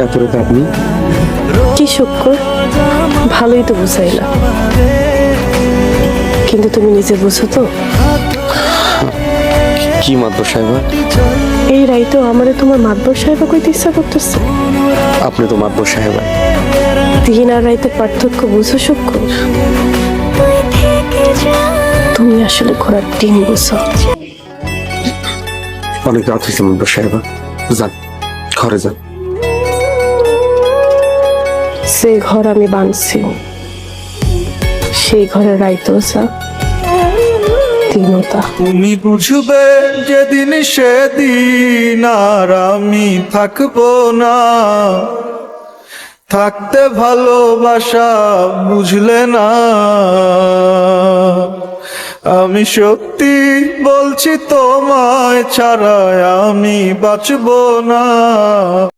এত রাতে আপনি কি শুক্র, ভালোই তো বুঝাইলা, কিন্তু তুমি নিজে বুঝো তো কি মাতবর সাহেবা? এই রাইতো আমারে তোমার মাতবর সাহেবা কইতে ইচ্ছা করতেছে। আপনি তো মাতবর সাহেবা। দিন আর রাইতের পার্থক্য বুঝো শুক্র? তুমি আসলে ঘোড়ার ডিম বুঝো। অনেক রাত হয়েছে মাতবর সাহেবা, যান ঘরে যান। সে ঘর আমি বাঁধছি, সেই ঘরে রাইতো যা, দিনও তা। তুমি বুঝবে যেদিন সেদিন আর আমি থাকবো না, থাকতে ভালোবাসা বুঝলে না। আমি সত্যি বলছি তোমায় ছাড়া আমি বাঁচবো না।